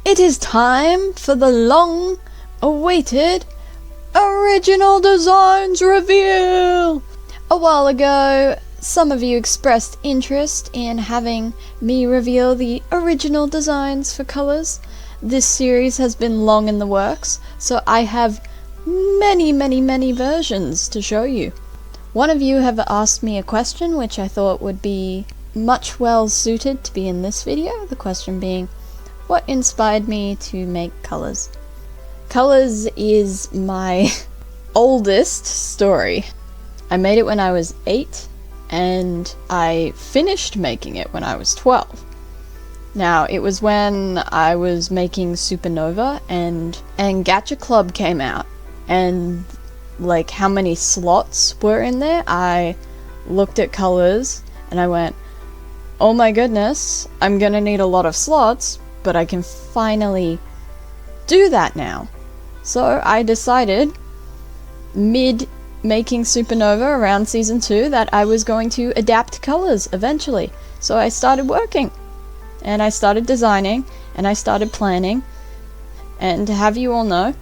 It is time for the long-awaited Original Designs reveal! A while ago, some of you expressed interest in having me reveal the original designs for colours. This series has been long in the works, so I have many versions to show you. One of you have asked me a question which I thought would be much well suited to be in this video, the question being, what inspired me to make colours? Colours is my oldest story. I made it when I was 8, and I finished making it when I was 12. Now, it was when I was making Supernova, and Gacha Club came out, and like how many slots were in there, I looked at colours, and I went, oh my goodness, I'm gonna need a lot of slots, but I can finally do that now. So I decided, mid-making Supernova around Season 2, that I was going to adapt colours eventually. So I started working, and I started designing, and I started planning, and to have you all know,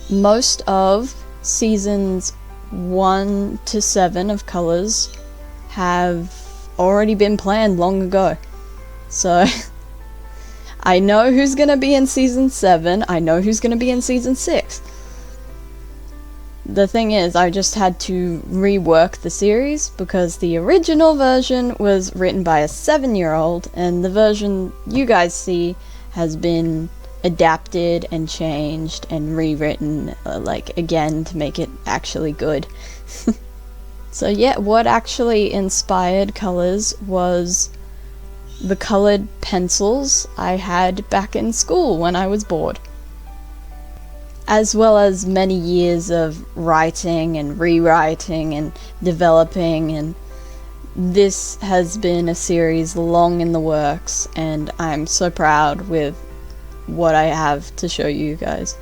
most of Seasons 1 to 7 of Colours have already been planned long ago. So I know who's gonna be in Season 7, I know who's gonna be in Season 6. The thing is, I just had to rework the series because the original version was written by a 7-year-old, and the version you guys see has been adapted and changed and rewritten, again, to make it actually good. So yeah, what actually inspired Colours was the coloured pencils I had back in school when I was bored. As well as many years of writing and rewriting and developing, and this has been a series long in the works, and I'm so proud with what I have to show you guys.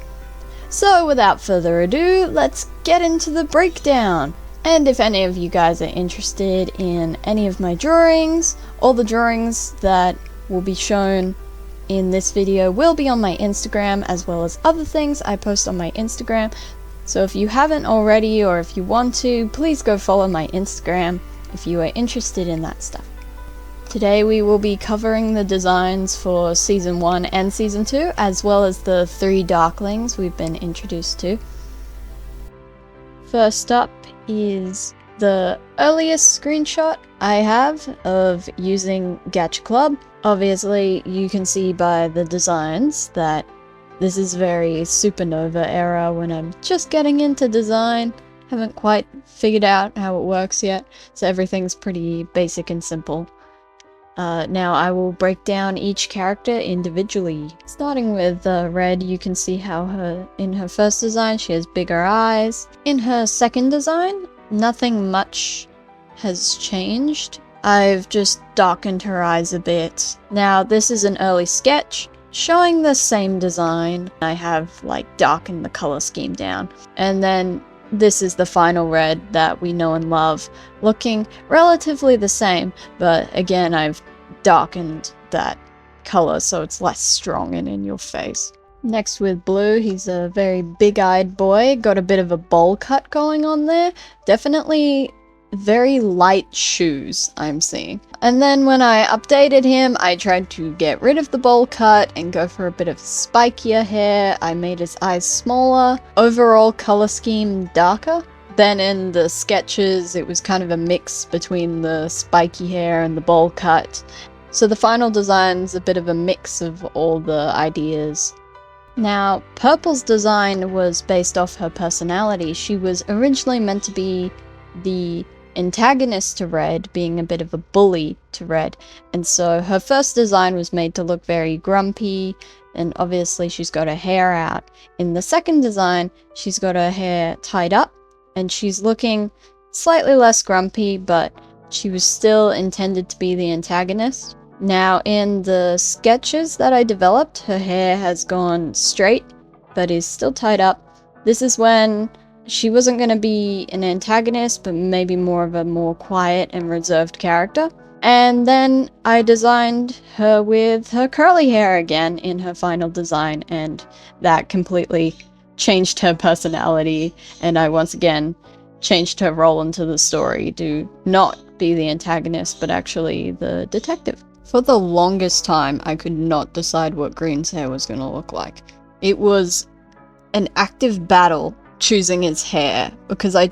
So without further ado, let's get into the breakdown. And if any of you guys are interested in any of my drawings, all the drawings that will be shown in this video will be on my Instagram, as well as other things I post on my Instagram. So if you haven't already, or if you want to, please go follow my Instagram if you are interested in that stuff. Today we will be covering the designs for Season 1 and Season 2, as well as the 3 Darklings we've been introduced to. First up is the earliest screenshot I have of using Gacha Club. Obviously, you can see by the designs that this is very Supernova era when I'm just getting into design. Haven't quite figured out how it works yet, so everything's pretty basic and simple. Now I will break down each character individually. Starting with Red, you can see how in her first design she has bigger eyes. In her second design, nothing much has changed. I've just darkened her eyes a bit. Now this is an early sketch showing the same design. I have darkened the color scheme down. And then this is the final Red that we know and love, looking relatively the same, but again I've darkened that color so it's less strong and in your face. Next with Blue, he's a very big-eyed boy, got a bit of a bowl cut going on there. Definitely very light shoes I'm seeing. And then when I updated him, I tried to get rid of the bowl cut and go for a bit of spikier hair. I made his eyes smaller, overall color scheme darker. Then in the sketches, it was kind of a mix between the spiky hair and the bowl cut. So the final design's a bit of a mix of all the ideas. Now, Purple's design was based off her personality. She was originally meant to be the antagonist to Red, being a bit of a bully to Red, and so her first design was made to look very grumpy, and obviously she's got her hair out. In the second design, she's got her hair tied up, and she's looking slightly less grumpy, but she was still intended to be the antagonist. Now, in the sketches that I developed, her hair has gone straight, but is still tied up. This is when she wasn't going to be an antagonist, but maybe more of a more quiet and reserved character. And then I designed her with her curly hair again in her final design, and that completely changed her personality, and I once again changed her role into the story to not be the antagonist, but actually the detective. For the longest time, I could not decide what Green's hair was going to look like. It was an active battle choosing his hair, because I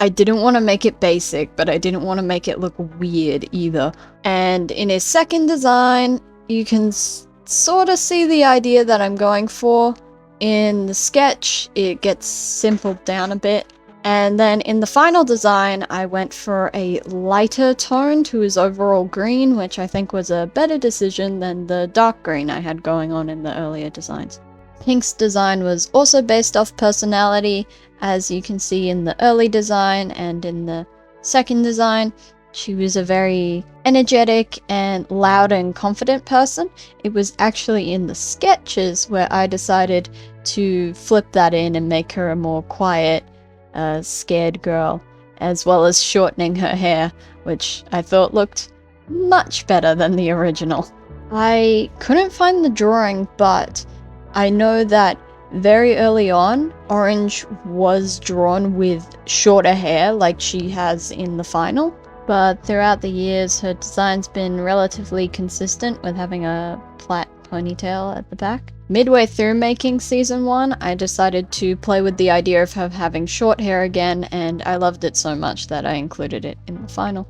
didn't want to make it basic, but I didn't want to make it look weird either. And in his second design, you can sort of see the idea that I'm going for. In the sketch, it gets simpled down a bit. And then in the final design, I went for a lighter tone to his overall green, which I think was a better decision than the dark green I had going on in the earlier designs. Pink's design was also based off personality, as you can see in the early design and in the second design. She was a very energetic and loud and confident person. It was actually in the sketches where I decided to flip that in and make her a more quiet, scared girl, as well as shortening her hair, which I thought looked much better than the original. I couldn't find the drawing, but I know that very early on, Orange was drawn with shorter hair like she has in the final, but throughout the years her design's been relatively consistent with having a flat ponytail at the back. Midway through making season 1, I decided to play with the idea of her having short hair again, and I loved it so much that I included it in the final.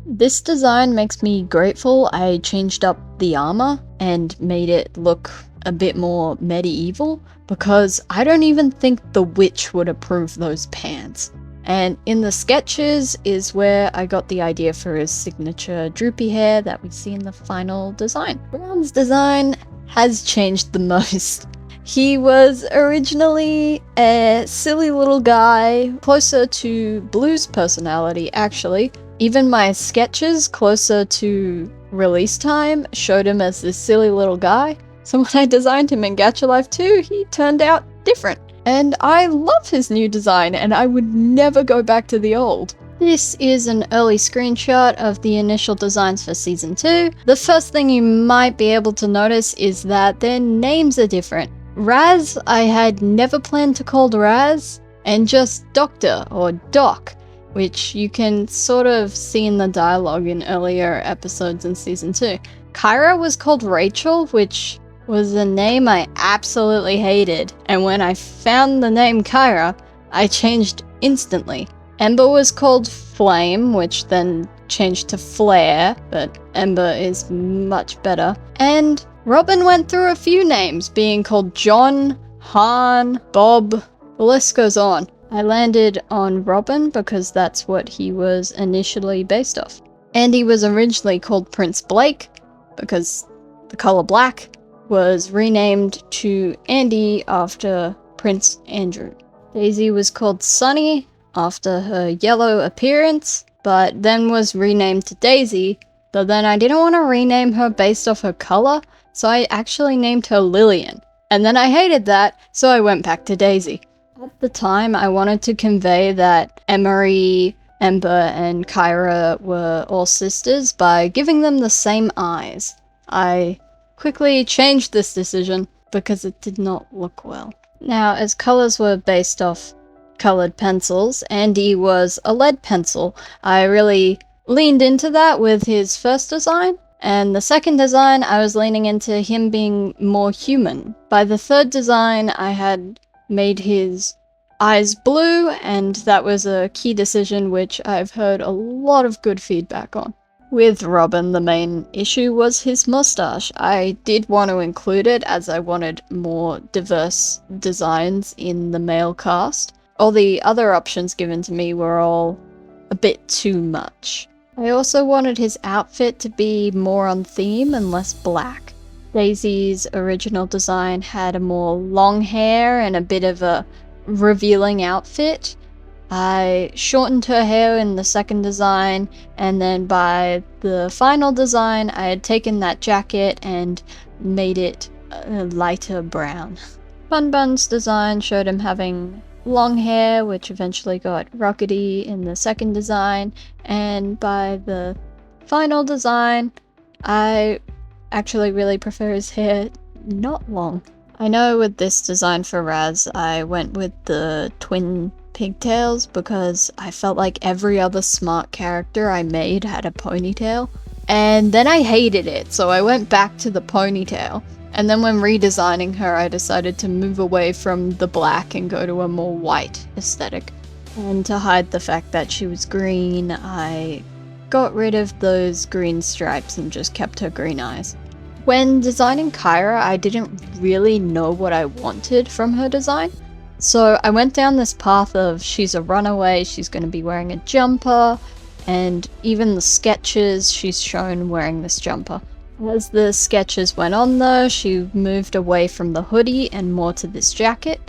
This design makes me grateful I changed up the armor and made it look a bit more medieval, because I don't even think the witch would approve those pants. And in the sketches is where I got the idea for his signature droopy hair that we see in the final design. Brown's design has changed the most. He was originally a silly little guy, closer to Blue's personality actually. Even my sketches closer to release time showed him as this silly little guy. So when I designed him in Gacha Life 2, he turned out different. And I love his new design, and I would never go back to the old. This is an early screenshot of the initial designs for Season 2. The first thing you might be able to notice is that their names are different. Raz, I had never planned to call Raz, and just Doctor or Doc, which you can sort of see in the dialogue in earlier episodes in Season 2. Kyra was called Rachel, which was a name I absolutely hated, and when I found the name Kyra, I changed instantly. Ember was called Flame, which then changed to Flare, but Ember is much better. And Robin went through a few names, being called John, Han, Bob, the list goes on. I landed on Robin because that's what he was initially based off. Andy was originally called Prince Blake because the color black was renamed to Andy after Prince Andrew. Daisy was called Sunny after her yellow appearance, but then was renamed to Daisy, but then I didn't want to rename her based off her color, so I actually named her Lillian. And then I hated that, so I went back to Daisy. At the time, I wanted to convey that Emery, Ember, and Kyra were all sisters by giving them the same eyes. I quickly changed this decision because it did not look well. Now, as colors were based off colored pencils, Andy was a lead pencil. I really leaned into that with his first design, and the second design I was leaning into him being more human. By the third design, I had made his eyes blue, and that was a key decision which I've heard a lot of good feedback on. With Robin, the main issue was his mustache. I did want to include it as I wanted more diverse designs in the male cast. All the other options given to me were all a bit too much. I also wanted his outfit to be more on theme and less black. Daisy's original design had a more long hair and a bit of a revealing outfit. I shortened her hair in the second design, and then by the final design I had taken that jacket and made it a lighter brown. Bun Bun's design showed him having long hair, which eventually got rockety in the second design, and by the final design, I actually really prefer his hair not long. I know with this design for Raz, I went with the twin pigtails because I felt like every other smart character I made had a ponytail. And then I hated it, so I went back to the ponytail. And then when redesigning her, I decided to move away from the black and go to a more white aesthetic. And to hide the fact that she was green, I got rid of those green stripes and just kept her green eyes. When designing Kyra, I didn't really know what I wanted from her design. So I went down this path of she's a runaway, she's going to be wearing a jumper, and even the sketches she's shown wearing this jumper. As the sketches went on though, she moved away from the hoodie and more to this jacket,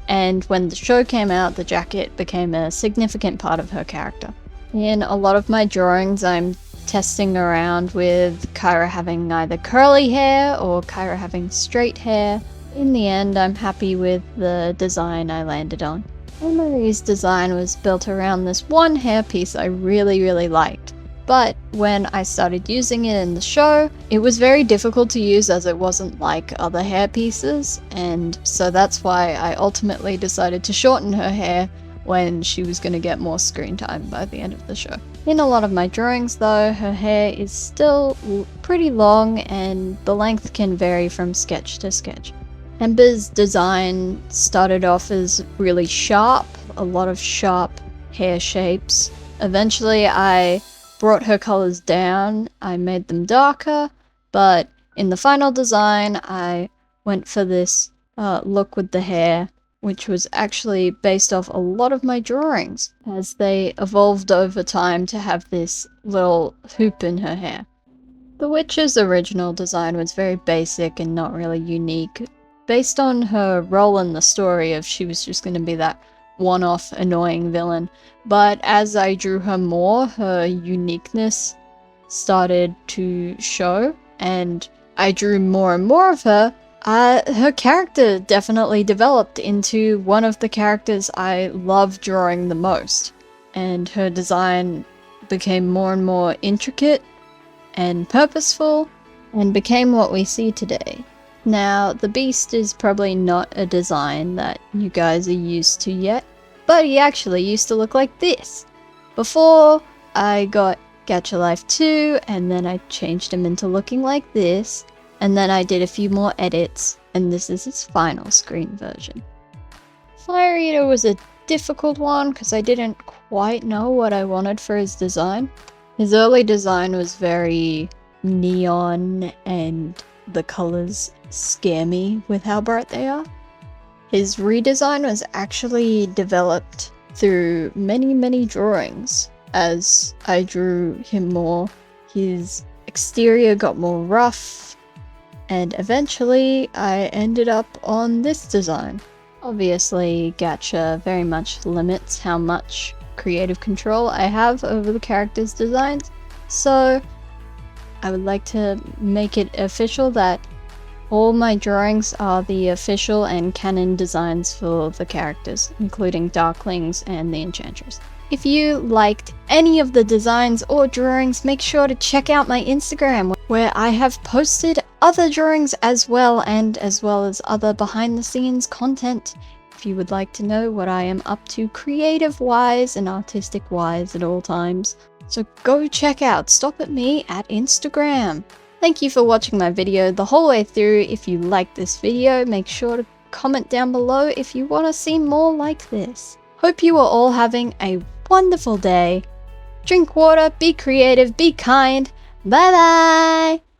and when the show came out, the jacket became a significant part of her character. In a lot of my drawings, I'm testing around with Kyra having either curly hair or Kyra having straight hair. In the end, I'm happy with the design I landed on. Marie's design was built around this one hairpiece I really liked, but when I started using it in the show, it was very difficult to use as it wasn't like other hairpieces, and so that's why I ultimately decided to shorten her hair when she was going to get more screen time by the end of the show. In a lot of my drawings though, her hair is still pretty long and the length can vary from sketch to sketch. Ember's design started off as really sharp, a lot of sharp hair shapes. Eventually I brought her colors down, I made them darker, but in the final design I went for this look with the hair, which was actually based off a lot of my drawings, as they evolved over time to have this little hoop in her hair. The witch's original design was very basic and not really unique, based on her role in the story of she was just going to be that one-off annoying villain, but as I drew her more, her uniqueness started to show, and I drew more and more of her. Her character definitely developed into one of the characters I love drawing the most, and her design became more and more intricate and purposeful, and became what we see today. Now, the Beast is probably not a design that you guys are used to yet, but he actually used to look like this. Before I got Gacha Life 2, and then I changed him into looking like this, and then I did a few more edits, and this is his final screen version. Fire Eater was a difficult one because I didn't quite know what I wanted for his design. His early design was very neon, and the colors scare me with how bright they are. His redesign was actually developed through many drawings. As I drew him more, his exterior got more rough, and eventually I ended up on this design. Obviously, Gacha very much limits how much creative control I have over the characters' designs, so I would like to make it official that all my drawings are the official and canon designs for the characters, including Darklings and the Enchantress. If you liked any of the designs or drawings, make sure to check out my Instagram, where I have posted other drawings as well as other behind the scenes content. If you would like to know what I am up to creative wise and artistic wise at all times. So go check out Stop At Me at Instagram. Thank you for watching my video the whole way through. If you liked this video, make sure to comment down below if you want to see more like this. Hope you are all having a wonderful day. Drink water, be creative, be kind. Bye bye!